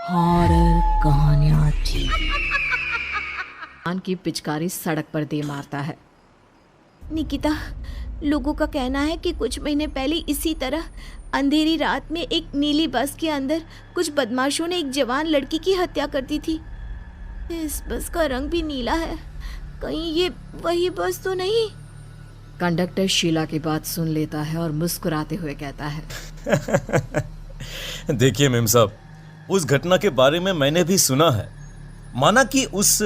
Horror कहानियां थी। आन की पिचकारी सड़क पर दे मारता है। निकिता, लोगों का कहना है कि कुछ महीने पहले इसी तरह अंधेरी रात में एक नीली बस के अंदर कुछ बदमाशों ने एक जवान लड़की की हत्या कर दी थी। इस बस का रंग भी नीला है। कहीं ये वही बस तो नहीं? कंडक्टर शीला की बात सुन लेता है और मुस्कुराते हुए कहता है, देखिए मेम साहब, उस घटना के बारे में मैंने भी सुना है। माना कि उस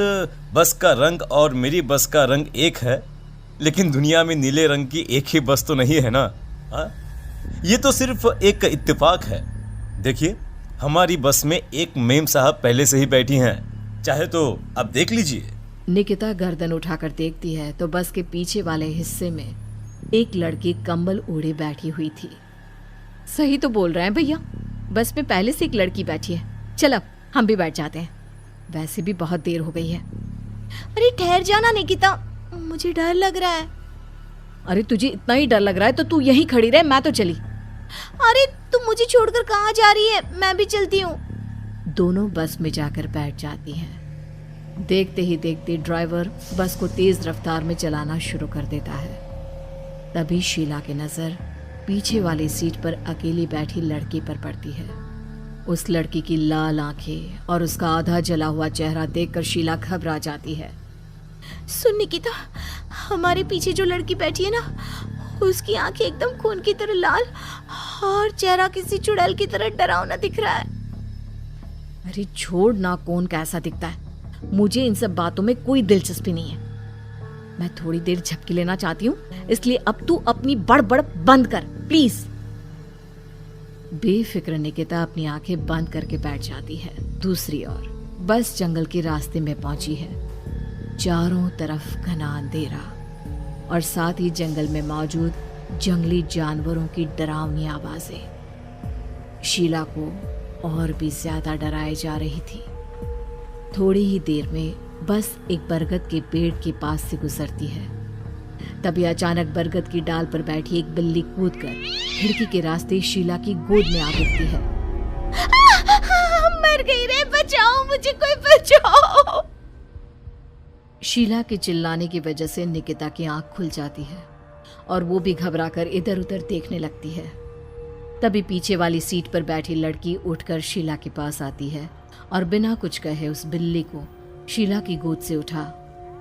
बस का रंग और मेरी बस का रंग एक है, लेकिन दुनिया में नीले रंग की एक ही बस तो नहीं है ना। हाँ, ये तो सिर्फ एक इत्तेफाक है। देखिए, हमारी बस में एक मेम साहब पहले से ही बैठी हैं, चाहे तो आप देख लीजिए। निकिता गर्दन उठाकर देखती है तो बस के पीछे वाले हिस्से में एक लड़की कंबल ओढ़े बैठी हुई थी। सही तो बोल रहे हैं भैया, बस में पहले से एक लड़की बैठी है। चल अब हम भी बैठ जाते हैं, वैसे भी बहुत देर हो गई है। अरे ठहर जाना निकिता, मुझे डर लग रहा है। अरे तुझे इतना ही डर लग रहा है तो तू यहीं खड़ी रहे, मैं तो चली। अरे तुम मुझे छोड़कर कहाँ जा रही है? मैं भी चलती हूँ। दोनों बस में जाकर बैठ जाती हैं। देखते ही देखते ड्राइवर बस को तेज रफ्तार में चलाना शुरू कर देता है। तभी शीला की नजर पीछे वाली सीट पर अकेली बैठी लड़की पर पड़ती है। उस लड़की की लाल आंखें और उसका आधा जला हुआ चेहरा देखकर शीला घबरा जाती है। सुन निकिता, हमारे पीछे जो लड़की बैठी है ना, उसकी आंखें एकदम खून की तरह लाल और चेहरा किसी चुड़ैल की तरह डरावना दिख रहा है। अरे छोड़ ना, कौन कैसा दिखता है, मुझे इन सब बातों में कोई दिलचस्पी नहीं है। मैं थोड़ी देर झपकी लेना चाहती हूँ, इसलिए अब तू अपनी बड़बड़ बंद कर प्लीज। बेफिक्र निकिता अपनी आंखें बंद करके बैठ जाती है। दूसरी ओर बस जंगल के रास्ते में पहुंची है। चारों तरफ घना अंधेरा और साथ ही जंगल में मौजूद जंगली जानवरों की डरावनी आवाजें शीला को और भी ज्यादा डराए जा रही थी। थोड़ी ही देर में बस एक बरगद के पेड़ के पास से गुजरती है। तभी अचानक बरगद की डाल पर बैठी एक बिल्ली कूदकर खिड़की के रास्ते शीला की गोद में आ गिरती है। मर गई रे, बचाओ मुझे, कोई बचाओ। शीला के चिल्लाने की वजह से निकिता की आंख खुल जाती है और वो भी घबराकर इधर उधर देखने लगती है। तभी पीछे वाली सीट पर बैठी लड़की उठकर शीला के पास आती है और बिना कुछ कहे उस बिल्ली को शीला की गोद से उठा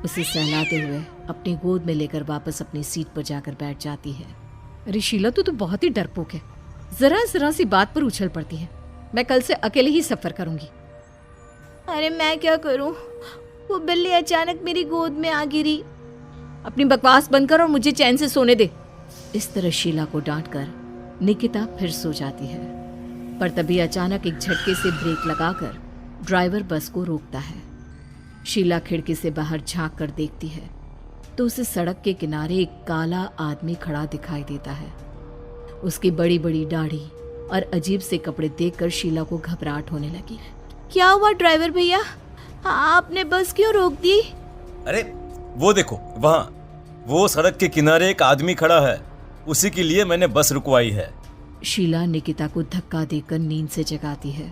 उसे सहलाते हुए अपनी गोद में लेकर वापस अपनी सीट पर जाकर बैठ जाती है। अरे शीला, तू तो बहुत ही डरपोक है, जरा जरा सी बात पर उछल पड़ती है। मैं कल से अकेले ही सफर करूंगी। अरे मैं क्या करूं, वो बिल्ली अचानक मेरी गोद में आ गिरी। अपनी बकवास बंद कर और मुझे चैन से सोने दे। इस तरह शीला को डांटकर निकिता फिर सो जाती है, पर तभी अचानक एक झटके से ब्रेक लगाकर ड्राइवर बस को रोकता है। शीला खिड़की से बाहर झांक कर देखती है तो उसे सड़क के किनारे एक काला आदमी खड़ा दिखाई देता है। उसकी बड़ी बड़ी दाढ़ी और अजीब से कपड़े देखकर शीला को घबराहट होने लगी। क्या हुआ ड्राइवर भैया, आपने बस क्यों रोक दी? अरे वो देखो, वहाँ वो सड़क के किनारे एक आदमी खड़ा है, उसी के लिए मैंने बस रुकवाई है। शीला निकिता को धक्का देकर नींद से जगाती है।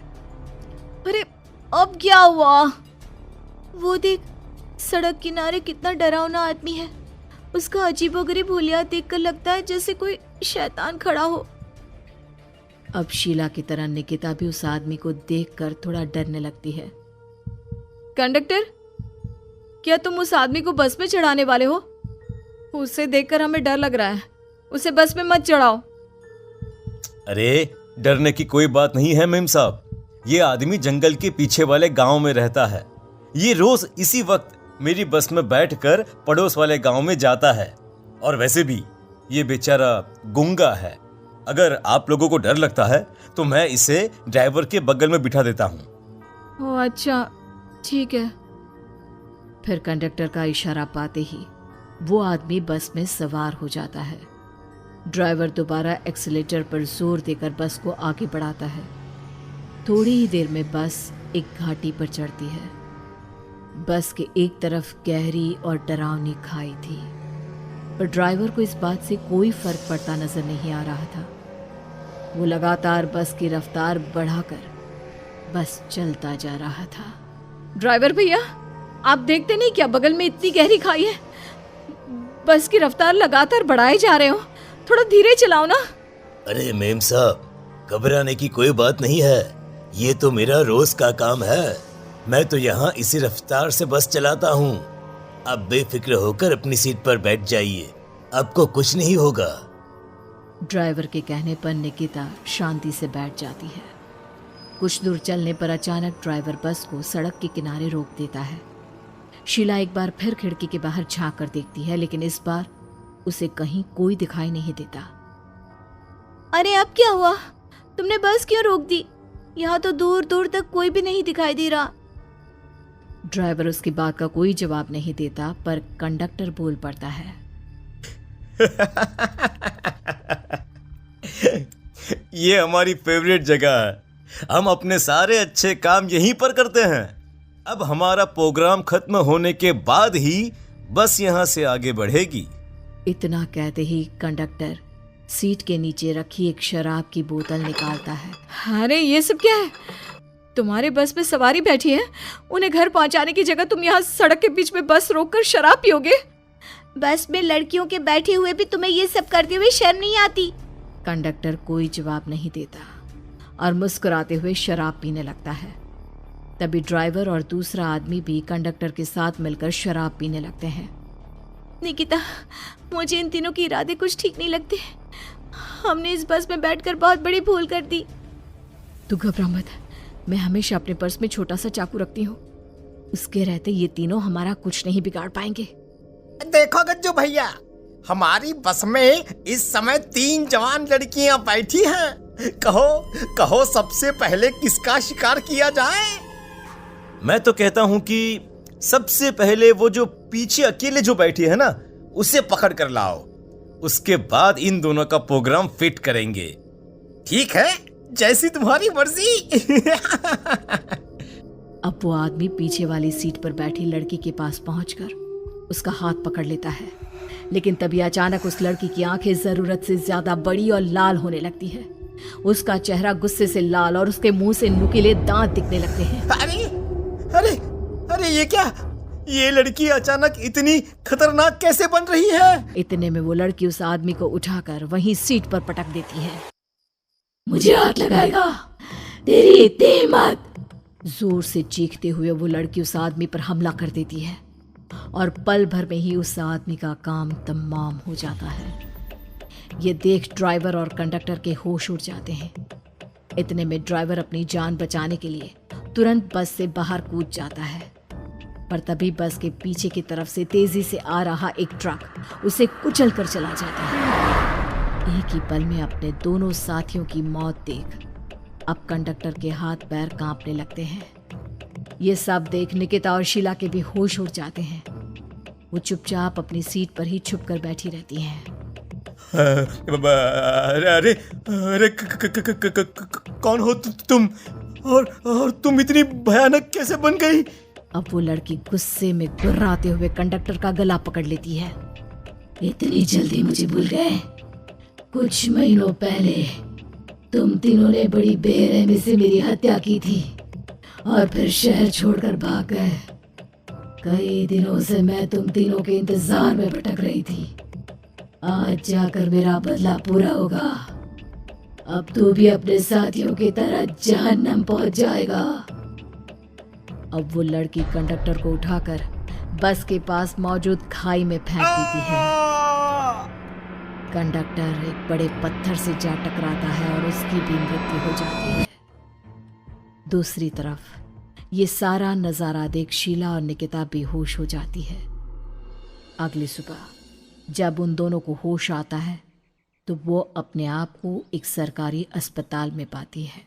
अरे अब क्या हुआ? वो देख, सड़क किनारे कितना डरावना आदमी है। उसका अजीबोगरीब हुलिया देखकर लगता है जैसे कोई शैतान खड़ा हो। अब शीला की तरह निकिता भी उस आदमी को देखकर थोड़ा डरने लगती है। कंडक्टर, क्या तुम उस आदमी को बस में चढ़ाने वाले हो? उसे देखकर हमें डर लग रहा है, उसे बस में मत चढ़ाओ। अरे डरने की कोई बात नहीं है मेम साहब, ये आदमी जंगल के पीछे वाले गांव में रहता है। ये रोज इसी वक्त मेरी बस में बैठकर पड़ोस वाले गांव में जाता है, और वैसे भी ये बेचारा गूंगा है। अगर आप लोगों को डर लगता है तो मैं इसे ड्राइवर के बगल में बिठा देता हूँ। ओह अच्छा, ठीक है। फिर कंडक्टर का इशारा पाते ही वो आदमी बस में सवार हो जाता है। ड्राइवर दोबारा एक्सीलेटर पर जोर देकर बस को आगे बढ़ाता है। थोड़ी ही देर में बस एक घाटी पर चढ़ती है। बस के एक तरफ गहरी और डरावनी खाई थी, पर ड्राइवर को इस बात से कोई फर्क पड़ता नजर नहीं आ रहा था। वो लगातार बस की रफ्तार बढ़ाकर बस चलता जा रहा था। ड्राइवर भैया, आप देखते नहीं क्या बगल में इतनी गहरी खाई है? बस की रफ्तार लगातार बढ़ाए जा रहे हो, थोड़ा धीरे चलाओ ना। अरे मेम साहब, घबराने की कोई बात नहीं है, ये तो मेरा रोज का काम है। मैं तो यहाँ इसी रफ्तार से बस चलाता हूँ। आप बेफिक्र होकर अपनी सीट पर बैठ जाइए, आपको कुछ नहीं होगा। ड्राइवर के कहने पर निकिता शांति से बैठ जाती है। कुछ दूर चलने पर अचानक ड्राइवर बस को सड़क के किनारे रोक देता है। शीला एक बार फिर खिड़की के बाहर झांक कर देखती है, लेकिन इस बार उसे कहीं कोई दिखाई नहीं देता। अरे अब क्या हुआ? तुमने बस क्यों रोक दी? यहाँ तो दूर दूर तक कोई भी नहीं दिखाई दे रहा। ड्राइवर उसकी बात का कोई जवाब नहीं देता, पर कंडक्टर बोल पड़ता है। ये हमारी फेवरेट जगह है, हम अपने सारे अच्छे काम यहीं पर करते हैं। अब हमारा प्रोग्राम खत्म होने के बाद ही बस यहाँ से आगे बढ़ेगी। इतना कहते ही कंडक्टर सीट के नीचे रखी एक शराब की बोतल निकालता है। अरे ये सब क्या है? तुम्हारे बस में सवारी बैठी है, उन्हें घर पहुंचाने की जगह तुम यहाँ सड़क के बीच में बस रोककर शराब पियोगे? बस में लड़कियों के बैठे हुए भी तुम्हें ये सब करते हुए शर्म नहीं आती? कंडक्टर कोई जवाब नहीं देता और मुस्कुराते हुए शराब पीने लगता है। तभी ड्राइवर और दूसरा आदमी भी कंडक्टर के साथ मिलकर शराब पीने लगते हैं। निकिता, मुझे इन तीनों के इरादे कुछ ठीक नहीं लगते। हमने इस बस में बैठकर बहुत बड़ी भूल कर दी। तू घबरा मत, मैं हमेशा अपने पर्स में छोटा सा चाकू रखती हूँ। उसके रहते ये तीनों हमारा कुछ नहीं बिगाड़ पाएंगे। देखो गज्जू भैया, हमारी बस में इस समय 3 जवान लड़कियां बैठी हैं। कहो कहो सबसे पहले किसका शिकार किया जाए? मैं तो कहता हूँ कि सबसे पहले वो जो पीछे अकेले जो बैठी है ना, उसे पकड़ कर लाओ। उसके बाद इन दोनों का प्रोग्राम फिट करेंगे। ठीक है, जैसी तुम्हारी मर्जी। अब वो आदमी पीछे वाली सीट पर बैठी लड़की के पास पहुंचकर उसका हाथ पकड़ लेता है, लेकिन तभी अचानक उस लड़की की आंखें जरूरत से ज्यादा बड़ी और लाल होने लगती है। उसका चेहरा गुस्से से लाल और उसके मुंह से नुकीले दांत दिखने लगते हैं। अरे अरे अरे ये क्या? ये लड़की अचानक इतनी खतरनाक कैसे बन रही है? इतने में वो लड़की उस आदमी को उठाकर वहीं सीट पर पटक देती है। मुझे हाथ लगाएगा, तेरी इतनी हिम्मत! जोर से चीखते हुए वो लड़की उस आदमी पर हमला कर देती है और पल भर में ही उस आदमी का काम तमाम हो जाता है। ये देख ड्राइवर और कंडक्टर के होश उड़ जाते हैं। इतने में ड्राइवर अपनी जान बचाने के लिए तुरंत बस से बाहर कूद जाता है, पर तभी बस के पीछे की तरफ से तेजी से आ रहा एक ट्रक उसे कुचल कर चला जाता है। एक ही पल में अपने दोनों साथियों की मौत देख अब कंडक्टर के हाथ पैर कांपने लगते हैं। ये सब देख निकिता और शीला के भी होश उड़ जाते हैं। वो चुपचाप अपनी सीट पर ही छुप कर बैठी रहती हैं। अरे अरे कौन हो तुम? और तुम इतनी भयानक कैसे बन गई? अब वो लड़की गुस्से में गुर्राते हुए कंडक्टर का गला पकड़ लेती है। इतनी जल्दी मुझे भूल गए? कुछ महीनों पहले तुम तीनों ने बड़ी बेरहमी से मेरी हत्या की थी और फिर शहर छोड़कर भाग गए। कई दिनों से मैं तुम तीनों के इंतजार में भटक रही थी। आज जाकर मेरा बदला पूरा होगा। अब तू भी अपने साथियों की तरह जहन्नम पहुंच जाएगा। अब वो लड़की कंडक्टर को उठाकर बस के पास मौजूद खाई में फेंक देती है। कंडक्टर एक बड़े पत्थर से जा टकराता है और उसकी भी मृत्यु हो जाती है। दूसरी तरफ ये सारा नजारा देख शीला और निकिता बेहोश हो जाती है। अगली सुबह जब उन दोनों को होश आता है तो वो अपने आप को एक सरकारी अस्पताल में पाती है।